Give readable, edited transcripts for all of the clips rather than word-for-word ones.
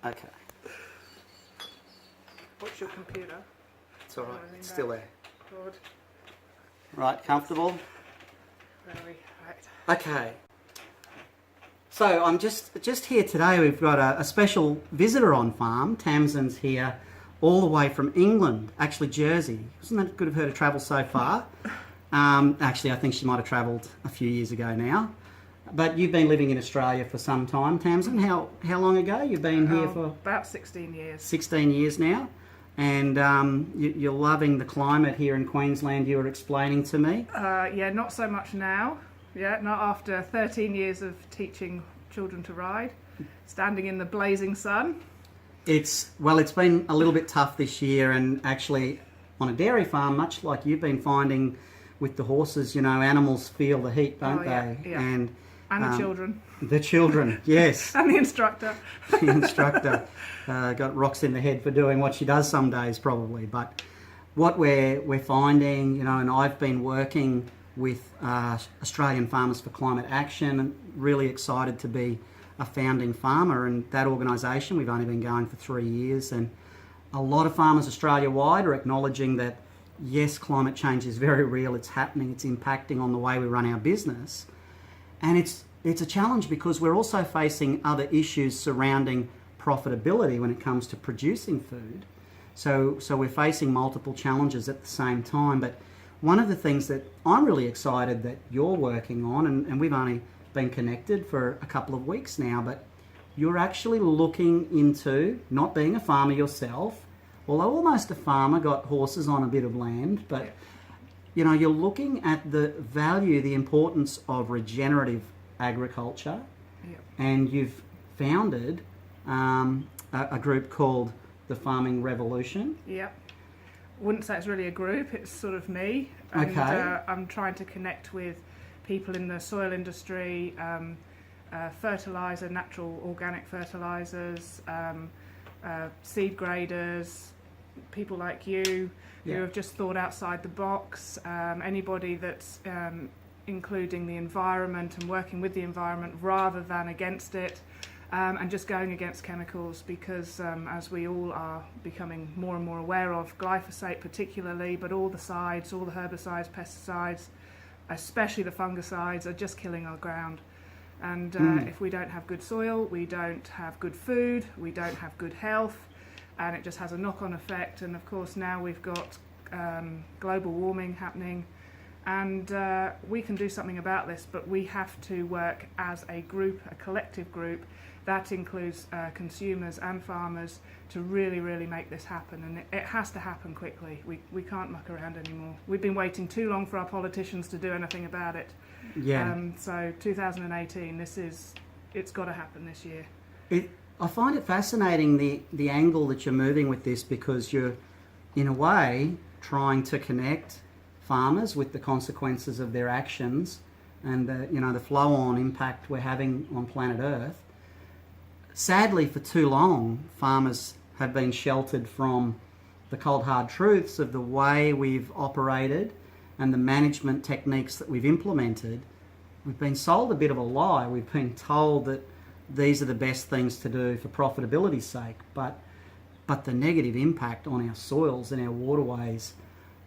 Okay. What's your computer? It's all right. Leaning It's still back. there. Good. Right, comfortable? Very right. Okay. So I'm just here today. We've got a special visitor on farm. Tamzin's here all the way from England, actually Jersey. Isn't that good of her to travel so far? Actually, I think she might have travelled a few years ago now. But you've been living in Australia for some time, Tamzin. How long ago? You've been here for? About 16 years. 16 years now. And you're loving the climate here in Queensland, you were explaining to me. Yeah, not so much now. Yeah, not after 13 years of teaching children to ride, standing in the blazing sun. It's been a little bit tough this year, and actually on a dairy farm, much like you've been finding with the horses, animals feel the heat, don't they? Yeah. And the children. The children, yes. And the instructor. The instructor got rocks in the head for doing what she does some days probably. But what we're finding, and I've been working with Australian Farmers for Climate Action, and really excited to be a founding farmer in that organisation. We've only been going for 3 years, and a lot of farmers Australia-wide are acknowledging that, yes, climate change is very real, it's happening, it's impacting on the way we run our business. And it's a challenge because we're also facing other issues surrounding profitability when it comes to producing food. So we're facing multiple challenges at the same time. But one of the things that I'm really excited that you're working on, and we've only been connected for a couple of weeks now, but you're actually looking into not being a farmer yourself, although almost a farmer, got horses on a bit of land, but you're looking at the value, the importance of regenerative agriculture, and you've founded a group called the Farming Revolution. Yep. Wouldn't say it's really a group, it's sort of me. And, okay. I'm trying to connect with people in the soil industry, fertiliser, natural organic fertilisers, seed graders, people like you who have just thought outside the box, anybody that's including the environment and working with the environment rather than against it, and just going against chemicals because as we all are becoming more and more aware of, glyphosate particularly, but all the herbicides, pesticides, especially the fungicides, are just killing our ground. And if we don't have good soil, we don't have good food, we don't have good health, and it just has a knock-on effect. And of course now we've got global warming happening, and we can do something about this, but we have to work as a group, a collective group that includes consumers and farmers to really, really make this happen. And it has to happen quickly. We can't muck around anymore. We've been waiting too long for our politicians to do anything about it. Yeah. So 2018, it's got to happen this year. I find it fascinating the angle that you're moving with this, because you're, in a way, trying to connect farmers with the consequences of their actions and the flow-on impact we're having on planet Earth. Sadly, for too long, farmers have been sheltered from the cold hard truths of the way we've operated and the management techniques that we've implemented. We've been sold a bit of a lie. We've been told that these are the best things to do for profitability's sake, but the negative impact on our soils and our waterways,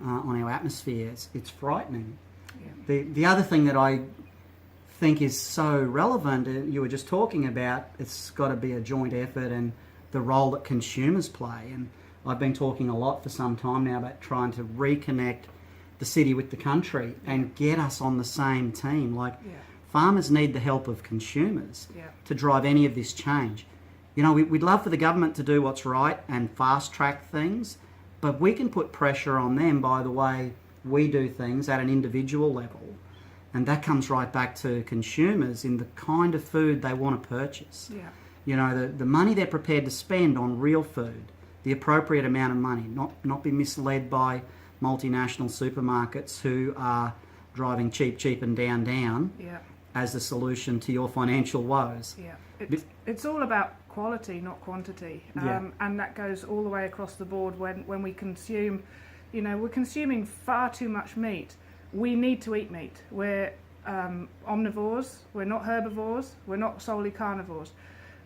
on our atmospheres, it's frightening. Yeah. The other thing that I think is so relevant, you were just talking about, it's got to be a joint effort and the role that consumers play. And I've been talking a lot for some time now about trying to reconnect the city with the country and get us on the same team. Farmers need the help of consumers to drive any of this change. We'd love for the government to do what's right and fast track things, but we can put pressure on them by the way we do things at an individual level. And that comes right back to consumers in the kind of food they want to purchase. Yeah. The money they're prepared to spend on real food, the appropriate amount of money, not be misled by multinational supermarkets who are driving cheap and down as the solution to your financial woes. Yeah, it's all about quality, not quantity, and that goes all the way across the board. When we consume, we're consuming far too much meat. We need to eat meat. We're omnivores, we're not herbivores, we're not solely carnivores.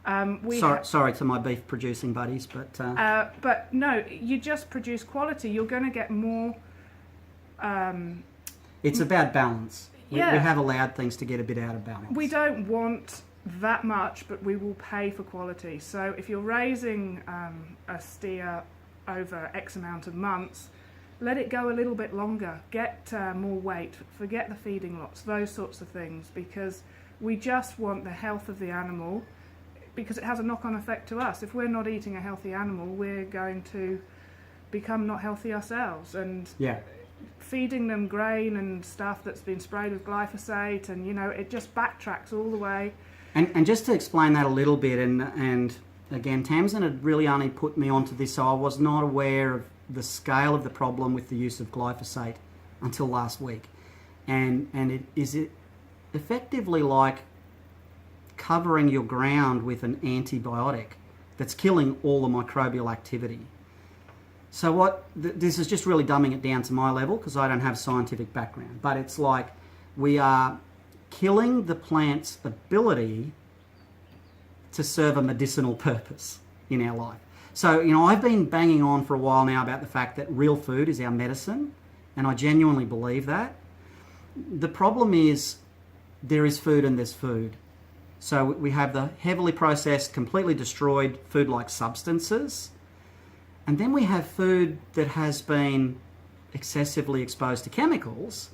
Sorry to my beef producing buddies, but no, you just produce quality. You're going to get more. It's about balance. We Yeah. have allowed things to get a bit out of balance. We don't want that much, but we will pay for quality. So if you're raising a steer over X amount of months, let it go a little bit longer. Get more weight. Forget the feeding lots. Those sorts of things, because we just want the health of the animal, because it has a knock-on effect to us. If we're not eating a healthy animal, we're going to become not healthy ourselves. And yeah. feeding them grain and stuff that's been sprayed with glyphosate, and it just backtracks all the way. And just to explain that a little bit, and again, Tamzin had really only put me onto this, so I was not aware of the scale of the problem with the use of glyphosate until last week. And it is effectively like covering your ground with an antibiotic that's killing all the microbial activity. So this is just really dumbing it down to my level, because I don't have scientific background, but it's like we are killing the plant's ability to serve a medicinal purpose in our life. So, I've been banging on for a while now about the fact that real food is our medicine, and I genuinely believe that. The problem is there is food and there's food. So we have the heavily processed, completely destroyed food-like substances, and then we have food that has been excessively exposed to chemicals,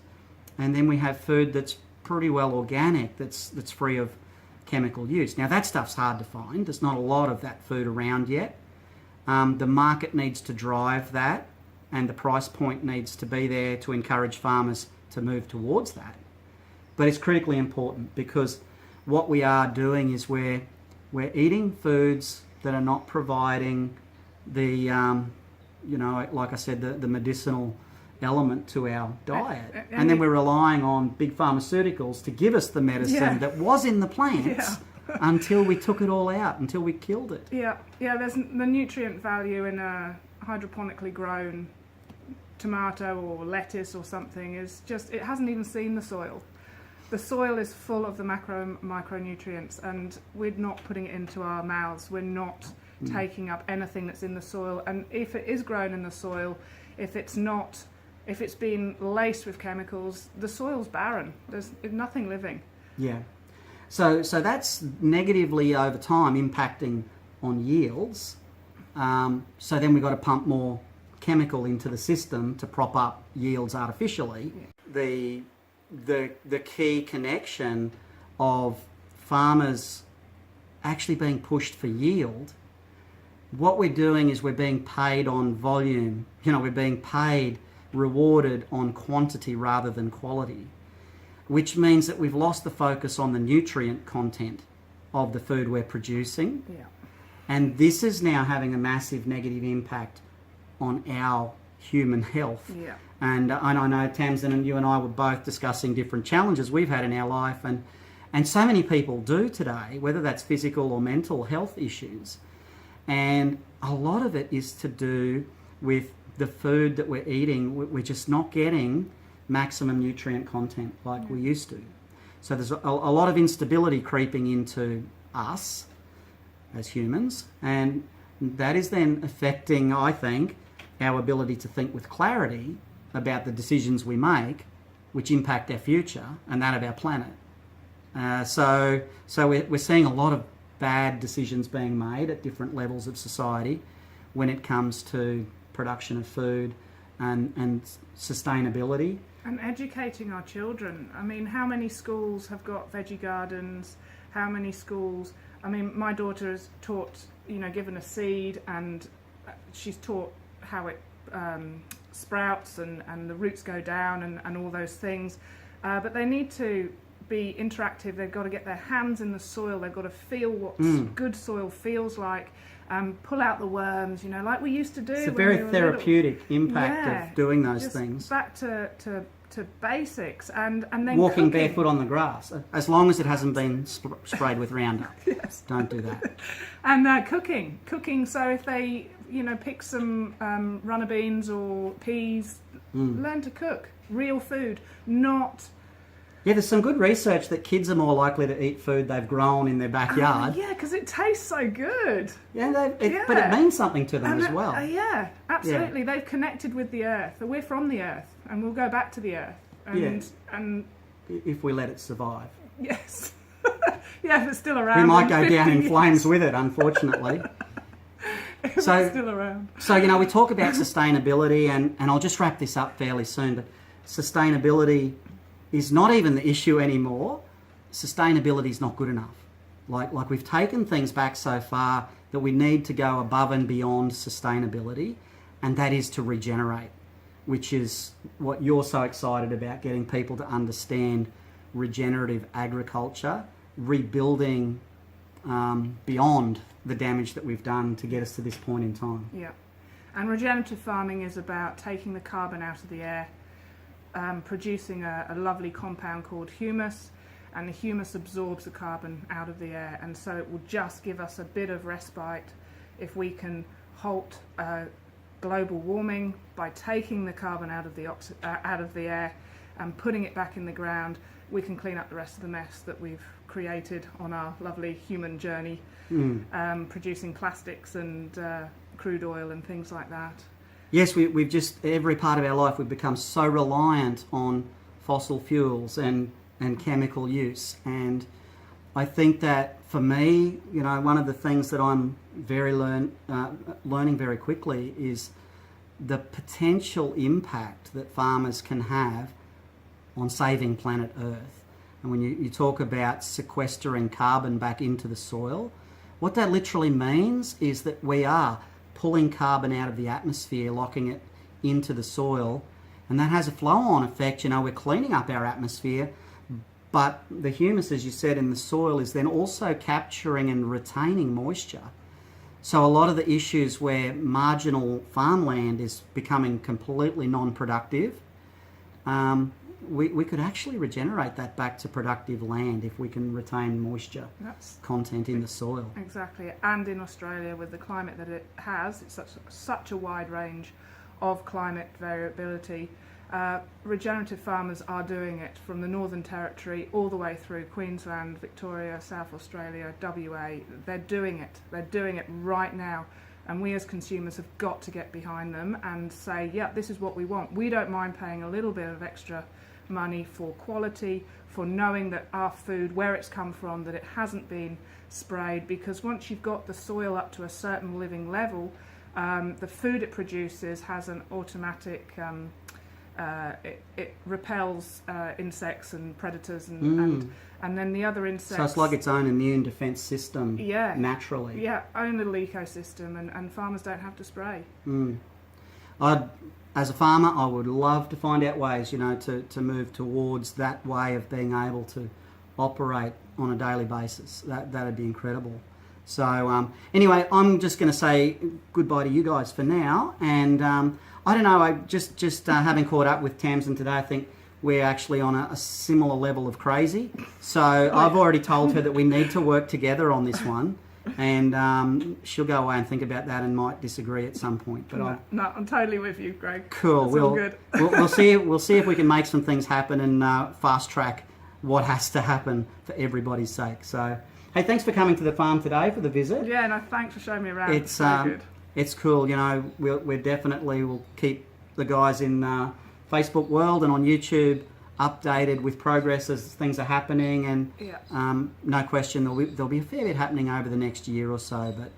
and then we have food that's pretty well organic, that's free of chemical use. Now that stuff's hard to find. There's not a lot of that food around yet. The market needs to drive that, and the price point needs to be there to encourage farmers to move towards that. But it's critically important, because what we are doing is we're eating foods that are not providing the, like I said, the medicinal element to our diet. And then we're relying on big pharmaceuticals to give us the medicine that was in the plants until we took it all out, until we killed it. Yeah, there's the nutrient value in a hydroponically grown tomato or lettuce or something is just, it hasn't even seen the soil. The soil is full of the micronutrients, and we're not putting it into our mouths. We're not taking up anything that's in the soil. And if it is grown in the soil, if it's been laced with chemicals, the soil's barren. There's nothing living. Yeah. So that's negatively over time impacting on yields. So then we've got to pump more chemical into the system to prop up yields artificially. Yeah. The key connection of farmers actually being pushed for yield, what we're doing is we're being paid on volume. We're being paid, rewarded on quantity rather than quality, which means that we've lost the focus on the nutrient content of the food we're producing. Yeah. And this is now having a massive negative impact on our human health. Yeah. And I know, Tamzin, and you and I were both discussing different challenges we've had in our life, and so many people do today, whether that's physical or mental health issues. And a lot of it is to do with the food that we're eating. We're just not getting maximum nutrient content like we used to. So there's a lot of instability creeping into us as humans, and that is then affecting, I think, our ability to think with clarity about the decisions we make, which impact our future and that of our planet. So we're seeing a lot of bad decisions being made at different levels of society when it comes to production of food and sustainability. And educating our children. I mean, how many schools have got veggie gardens? How many schools? I mean, my daughter is taught, given a seed, and she's taught how it sprouts and the roots go down and all those things. But they need to be interactive. They've got to get their hands in the soil. They've got to feel what good soil feels like. Pull out the worms, like we used to do. It's a very therapeutic impact of doing those just things. Back to basics, and then walking cooking. barefoot on the grass, as long as it hasn't been sprayed with Roundup. Yes. Don't do that. And cooking. So if they, pick some runner beans or peas, learn to cook real food, not Yeah, there's some good research that kids are more likely to eat food they've grown in their backyard. Yeah, because it tastes so good. Yeah, but it means something to them as well. Yeah, absolutely. They've connected with the earth. We're from the earth, and we'll go back to the earth. And if we let it survive. Yes. Yeah, if it's still around. We might go 50 down in years. flames with it, unfortunately. If it's still around. So, we talk about sustainability, and I'll just wrap this up fairly soon, but sustainability is not even the issue anymore. Sustainability is not good enough. Like we've taken things back so far that we need to go above and beyond sustainability, and that is to regenerate, which is what you're so excited about, getting people to understand regenerative agriculture, rebuilding beyond the damage that we've done to get us to this point in time. Yeah. And regenerative farming is about taking the carbon out of the air, producing a lovely compound called humus, and the humus absorbs the carbon out of the air, and so it will just give us a bit of respite if we can halt global warming by taking the carbon out of the air and putting it back in the ground. We can clean up the rest of the mess that we've created on our lovely human journey, producing plastics and crude oil and things like that. Yes, we've just, every part of our life, we've become so reliant on fossil fuels and chemical use. And I think that for me, one of the things that I'm learning very quickly is the potential impact that farmers can have on saving planet Earth. And when you talk about sequestering carbon back into the soil, what that literally means is that we are pulling carbon out of the atmosphere, locking it into the soil, and that has a flow-on effect. We're cleaning up our atmosphere, but the humus, as you said, in the soil is then also capturing and retaining moisture. So a lot of the issues where marginal farmland is becoming completely non-productive, we could actually regenerate that back to productive land if we can retain moisture content in the soil. Exactly. And in Australia, with the climate that it has, it's such a wide range of climate variability. Regenerative farmers are doing it from the Northern Territory all the way through Queensland, Victoria, South Australia, WA. They're doing it. They're doing it right now. And we as consumers have got to get behind them and say, yeah, this is what we want. We don't mind paying a little bit of extra money for quality, for knowing that our food, where it's come from, that it hasn't been sprayed, because once you've got the soil up to a certain living level, the food it produces has an automatic, it repels insects and predators and then the other insects. So it's like its own immune defence system naturally. Yeah, own little ecosystem, and farmers don't have to spray. As a farmer, I would love to find out ways, to move towards that way of being able to operate on a daily basis. That'd be incredible. So anyway, I'm just going to say goodbye to you guys for now. And I don't know, I just having caught up with Tamzin today, I think we're actually on a similar level of crazy. So I've already told her that we need to work together on this one. And she'll go away and think about that and might disagree at some point. But no, I'm totally with you, Greg. Cool. All good. we'll see. We'll see if we can make some things happen and fast track what has to happen for everybody's sake. So, hey, thanks for coming to the farm today for the visit. Yeah, no, thanks for showing me around. It's good. It's cool. We'll keep the guys in Facebook world and on YouTube updated with progress as things are happening, and no question there'll be a fair bit happening over the next year or so, but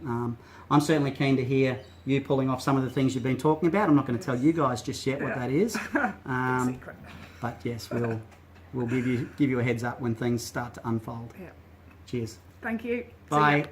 I'm certainly keen to hear you pulling off some of the things you've been talking about. I'm not going to tell you guys just yet what that is, but yes, we'll give you a heads up when things start to unfold. Yeah. Cheers. Thank you. Bye.